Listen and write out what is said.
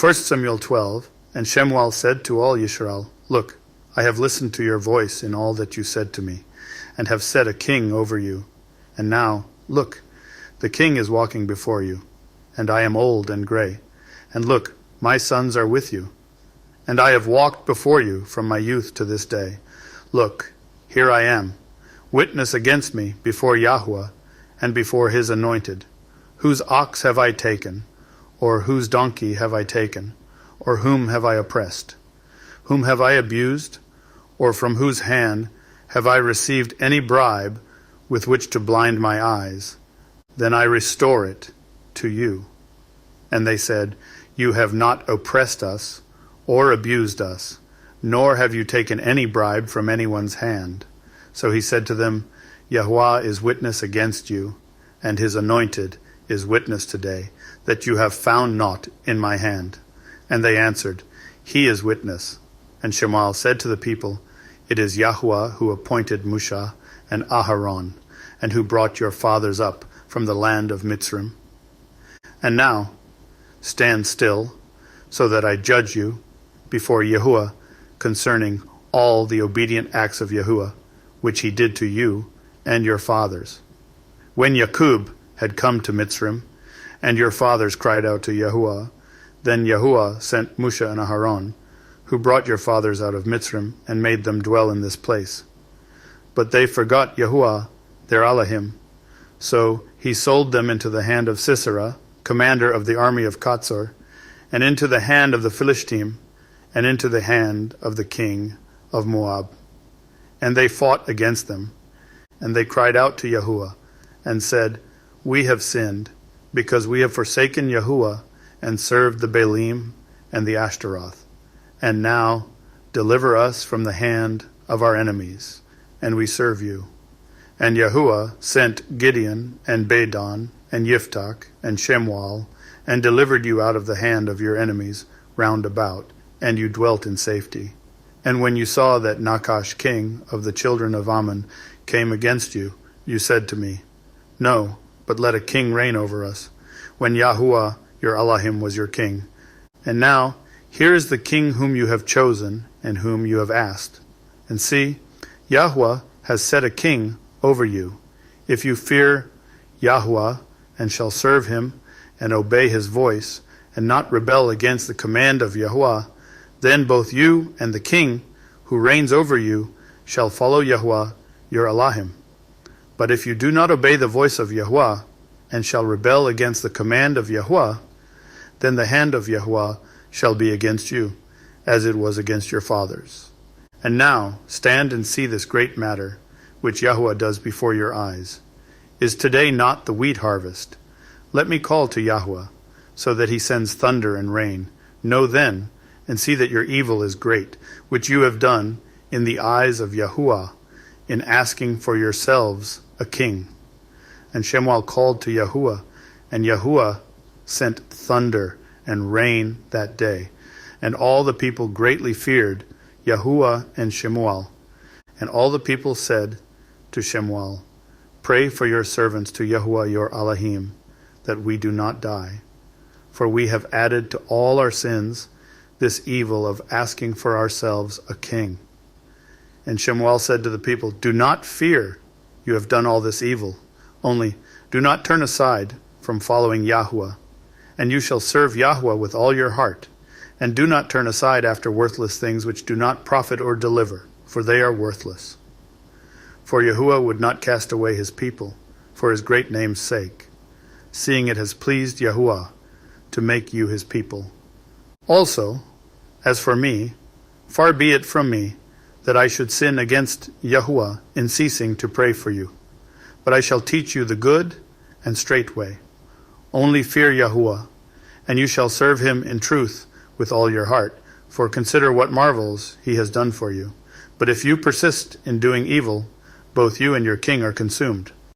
1 Samuel 12. And Samuel said to all Israel, Look, I have listened to your voice in all that you said to me, and have set a king over you. And now, look, the king is walking before you, and I am old and gray. And look, my sons are with you. And I have walked before you from my youth to this day. Look, here I am. Witness against me before Yahuah and before his anointed. Whose ox have I taken? Or whose donkey have I taken? Or whom have I oppressed? Whom have I abused? Or from whose hand have I received any bribe with which to blind my eyes? Then I restore it to you. And they said, You have not oppressed us or abused us, nor have you taken any bribe from anyone's hand. So he said to them, Yahuah is witness against you, and his anointed is witness today, that you have found naught in my hand. And they answered, He is witness. And Samuel said to the people, It is Yahuah who appointed Musa and Aharon, and who brought your fathers up from the land of Mitzrim. And now, stand still, so that I judge you before Yahuah concerning all the obedient acts of Yahuah, which he did to you and your fathers. When Yakub had come to Mitzrim, and your fathers cried out to Yahuah, then Yahuah sent Musa and Aharon, who brought your fathers out of Mitzrim, and made them dwell in this place. But they forgot Yahuah, their Elohim. So he sold them into the hand of Sisera, commander of the army of Katzor, and into the hand of the Philistine, and into the hand of the king of Moab. And they fought against them, and they cried out to Yahuah, and said, We have sinned, because we have forsaken Yahuah, and served the Baalim and the Ashtaroth. And now deliver us from the hand of our enemies, and we serve you. And Yahuah sent Gideon and Badon and Yiftach and Samuel, and delivered you out of the hand of your enemies round about, and you dwelt in safety. And when you saw that Nachash king of the children of Ammon came against you, you said to me, No, but let a king reign over us, when Yahuah your Elohim was your king. And now, here is the king whom you have chosen, and whom you have asked. And see, Yahuah has set a king over you. If you fear Yahuah, and shall serve him, and obey his voice, and not rebel against the command of Yahuah, then both you and the king, who reigns over you, shall follow Yahuah your Elohim. But if you do not obey the voice of Yahuah, and shall rebel against the command of Yahuah, then the hand of Yahuah shall be against you, as it was against your fathers. And now stand and see this great matter, which Yahuah does before your eyes. Is today not the wheat harvest? Let me call to Yahuah, so that he sends thunder and rain. Know then, and see that your evil is great, which you have done in the eyes of Yahuah, in asking for yourselves a king. And Samuel called to Yahuah, and Yahuah sent thunder and rain that day. And all the people greatly feared Yahuah and Samuel. And all the people said to Samuel, Pray for your servants to Yahuah your Elohim, that we do not die. For we have added to all our sins this evil of asking for ourselves a king. And Samuel said to the people, Do not fear, you have done all this evil. Only do not turn aside from following Yahuah, and you shall serve Yahuah with all your heart. And do not turn aside after worthless things which do not profit or deliver, for they are worthless. For Yahuah would not cast away his people, for his great name's sake, seeing it has pleased Yahuah to make you his people. Also, as for me, far be it from me that I should sin against Yahuah in ceasing to pray for you. But I shall teach you the good and straight way. Only fear Yahuah, and you shall serve him in truth with all your heart, for consider what marvels he has done for you. But if you persist in doing evil, both you and your king are consumed.